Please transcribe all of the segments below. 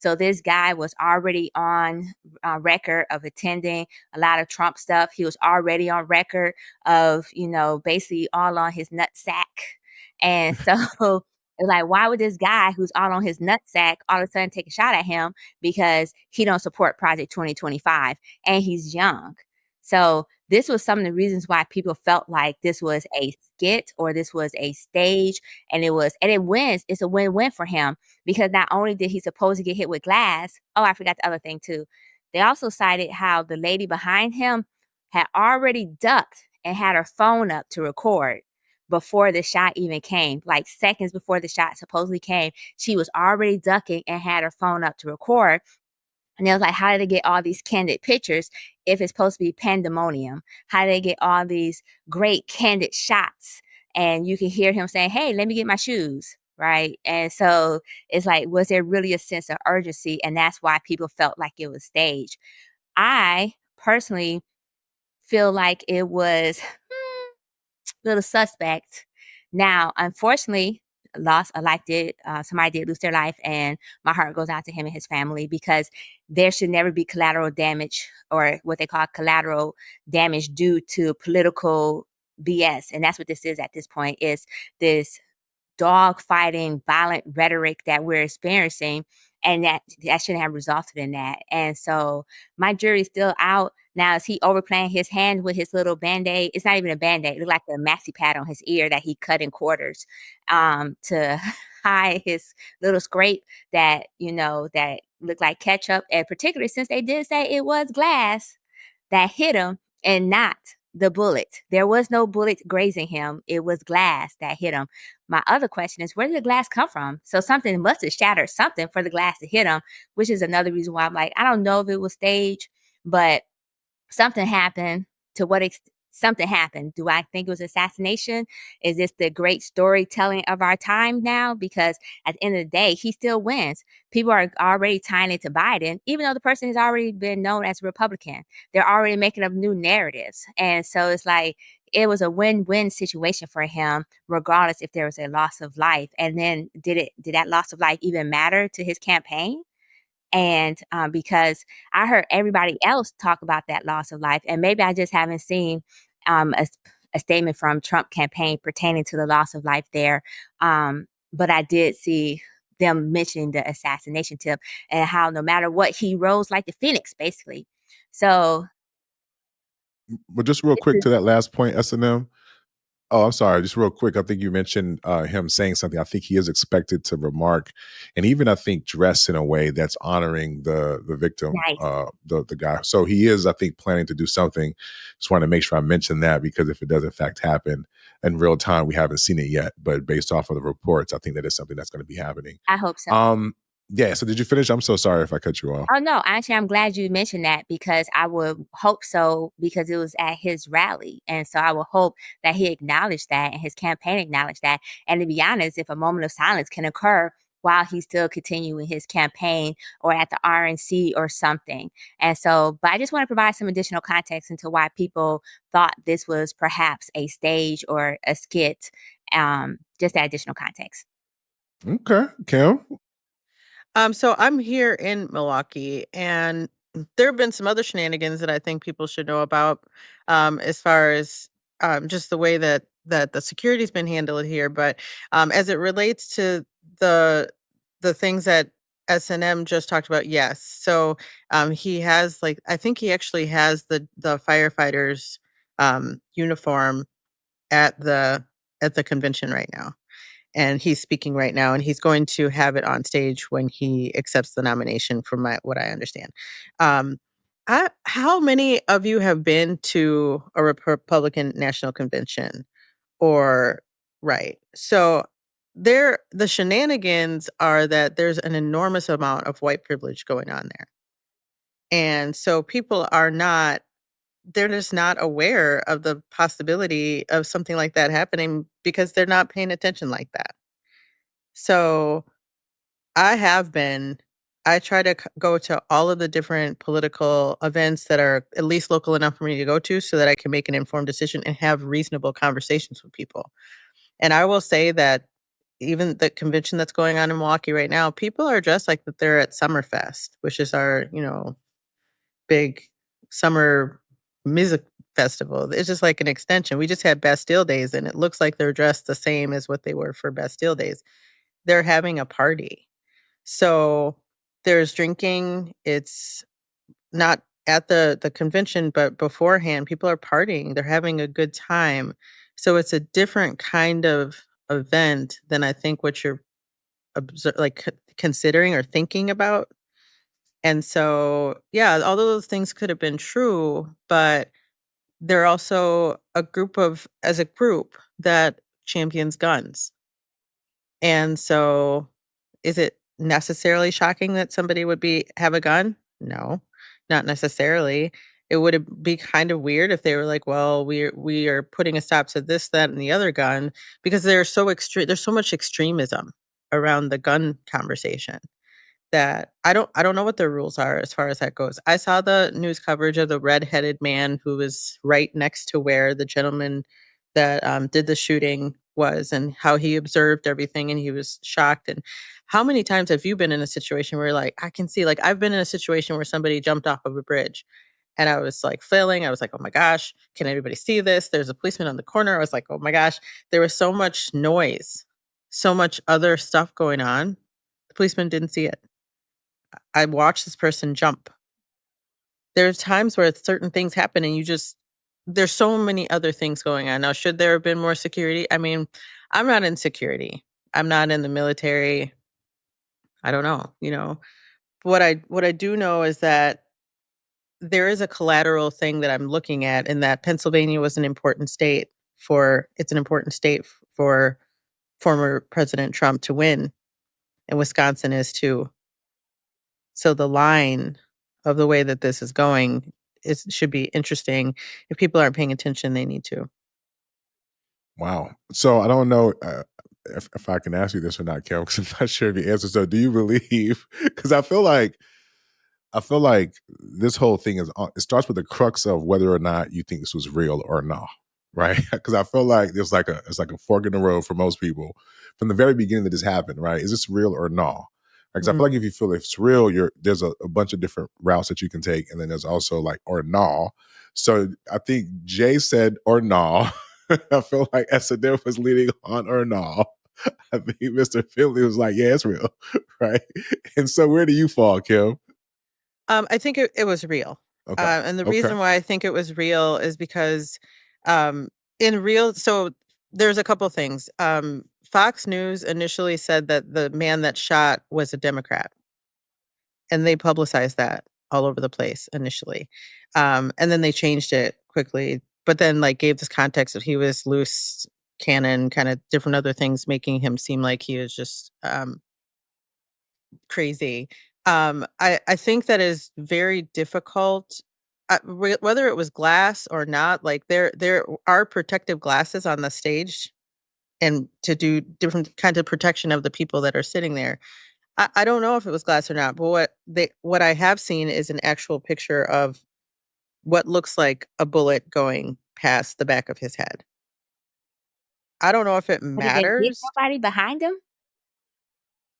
So this guy was already on record of attending a lot of Trump stuff. He was already on record of, basically all on his nut sack. And so it's like, why would this guy who's all on his nut sack all of a sudden take a shot at him because he don't support Project 2025 and he's young? So this was some of the reasons why people felt like this was a skit or this was a stage, and it's a win-win for him because not only did he supposed to get hit with glass, oh, I forgot the other thing too. They also cited how the lady behind him had already ducked and had her phone up to record before the shot even came. Like seconds before the shot supposedly came, she was already ducking and had her phone up to record. And it was like, how did they get all these candid pictures if it's supposed to be pandemonium? How did they get all these great candid shots? And you can hear him saying, hey, let me get my shoes. Right. And so it's like, was there really a sense of urgency? And that's why people felt like it was staged. I personally feel like it was little suspect. Now, unfortunately, lost a life did somebody did lose their life, and my heart goes out to him and his family because there should never be collateral damage or what they call collateral damage due to political BS, and that's what this is at this point. Is this dog fighting, violent rhetoric that we're experiencing, and that shouldn't have resulted in that. And so my jury's still out. Now, is he overplaying his hand with his little band-aid? It's not even a band-aid. It looked like a maxi pad on his ear that he cut in quarters to hide his little scrape that looked like ketchup. And particularly since they did say it was glass that hit him and not the bullet. There was no bullet grazing him. It was glass that hit him. My other question is, where did the glass come from? So something must have shattered something for the glass to hit him, which is another reason why I'm like, I don't know if it was staged, but something happened. To what extent? Something happened. Do I think it was assassination? Is this the great storytelling of our time now? Because at the end of the day, he still wins. People are already tying it to Biden, even though the person has already been known as a Republican. They're already making up new narratives. And so it's like it was a win-win situation for him, regardless if there was a loss of life. And then did that loss of life even matter to his campaign? And because I heard everybody else talk about that loss of life, and maybe I just haven't seen a statement from Trump campaign pertaining to the loss of life there. But I did see them mentioning the assassination tip and how no matter what, he rose like the phoenix, basically. So But just real this quick is to that last point, S&M. Oh, I'm sorry. Just real quick. I think you mentioned him saying something. I think he is expected to remark, and even I think dress in a way that's honoring the victim, nice. the guy. So he is, I think, planning to do something. Just want to make sure I mention that because if it does in fact happen in real time, we haven't seen it yet. But based off of the reports, I think that is something that's going to be happening. I hope so. Um, yeah. So did you finish? I'm so sorry if I cut you off. Oh, no, actually, I'm glad you mentioned that because I would hope so because it was at his rally. And so I would hope that he acknowledged that and his campaign acknowledged that. And to be honest, if a moment of silence can occur while he's still continuing his campaign or at the RNC or something. And so, but I just want to provide some additional context into why people thought this was perhaps a stage or a skit. Just that additional context. Okay, Kim. So I'm here in Milwaukee, and there have been some other shenanigans that I think people should know about, as far as just the way that the security's been handled here. But as it relates to the the things that S&M just talked about, yes. So he has, like, I think he actually has the firefighters uniform at the convention right now, and he's speaking right now, and he's going to have it on stage when he accepts the nomination from what I understand. Um, how many of you have been to a Republican National Convention? Or right. So the shenanigans are that there's an enormous amount of white privilege going on there. And so people are not they're just not aware of the possibility of something like that happening because they're not paying attention like that. So, I have been I try to go to all of the different political events that are at least local enough for me to go to so that I can make an informed decision and have reasonable conversations with people. And I will say that even the convention that's going on in Milwaukee right now, people are dressed like that they're at Summerfest, which is our, big summer music festival. It's just like an extension. We just had Bastille Days, and it looks like they're dressed the same as what they were for Bastille Days. They're having a party. So there's drinking. It's not at the convention, but beforehand, people are partying. They're having a good time. So it's a different kind of event than I think what you're considering or thinking about. And so, yeah, all those things could have been true, but they're also as a group that champions guns. And so, is it necessarily shocking that somebody would have a gun? No, not necessarily. It would be kind of weird if they were like, "Well, we are putting a stop to this, that, and the other gun," because they're so extreme. There's so much extremism around the gun conversation that I don't know what their rules are as far as that goes. I saw the news coverage of the red-headed man who was right next to where the gentleman that, did the shooting was, and how he observed everything, and he was shocked. And how many times have you been in a situation where, like, I can see, like, I've been in a situation where somebody jumped off of a bridge, and I was, like, flailing. I was like, "Oh my gosh, can everybody see this?" There's a policeman on the corner. I was like, "Oh my gosh." There was so much noise, so much other stuff going on. The policeman didn't see it. I watched this person jump. There's times where certain things happen and there's so many other things going on. Now, should there have been more security? I mean, I'm not in security. I'm not in the military. I don't know. What I do know is that there is a collateral thing that I'm looking at, in that Pennsylvania was an important state it's an important state for former President Trump to win, and Wisconsin is too. So the line of the way that this is going should be interesting. If people aren't paying attention, they need to. Wow. So I don't know if I can ask you this or not, Kim, because I'm not sure of your answer. So do you believe? Because I feel like this whole thing it starts with the crux of whether or not you think this was real or not, right? Because I feel like it's like a fork in the road for most people from the very beginning that this happened, right? Is this real or not? Because I feel Mm. like if you feel it's real, there's a bunch of different routes that you can take, and then there's also like or nah. So I think Jay said or nah. I feel like SNL was leading on or nah. I think Mr. Finley was like, yeah, it's real, right? And so where do you fall, Kim? I think it was real. Okay. And the Okay. reason why I think it was real is because, um, so there's a couple things. Fox News initially said that the man that shot was a Democrat, and they publicized that all over the place initially. And then they changed it quickly, but then, like, gave this context that he was loose cannon, kind of different other things, making him seem like he was just crazy. I think that is very difficult. Whether it was glass or not, like, there are protective glasses on the stage, and to do different kinds of protection of the people that are sitting there. I don't know if it was glass or not, but what I have seen is an actual picture of what looks like a bullet going past the back of his head. I don't know if it But did they hit matters, nobody behind him?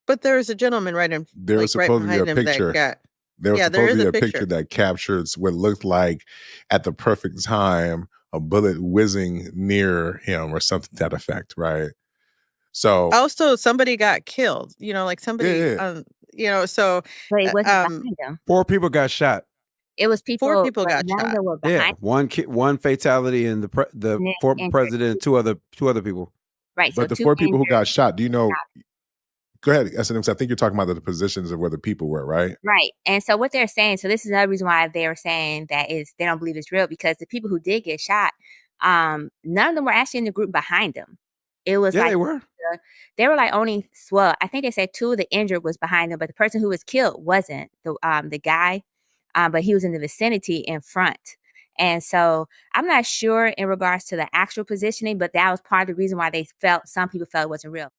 but there was a gentleman There was right supposed to be a behind him that picture. got. There was Yeah, there supposed to is be a a picture picture. that captures what looked like at the perfect time a bullet whizzing near him or something to that effect, right? So Also, somebody got killed, like yeah, somebody, yeah. so, But it uh, wasn't um, behind him. 4 people got shot. It was 4 people, people but got none of shot. them were Yeah, behind one fatality and the and then former injured. president and two other people. Right, so But the 2 four people who injured. got shot, do you know? Go ahead, SNM. I think you're talking about the positions of where the people were, right? Right, and so what they're saying, so this is another reason why they're saying that is they don't believe it's real, because the people who did get shot, none of them were actually in the group behind them. It was Yeah, like they were. they were like only, well, I think they said 2 of the injured was behind them, but the person who was killed wasn't the guy, but he was in the vicinity in front. And so I'm not sure in regards to the actual positioning, but that was part of the reason why some people felt it wasn't real.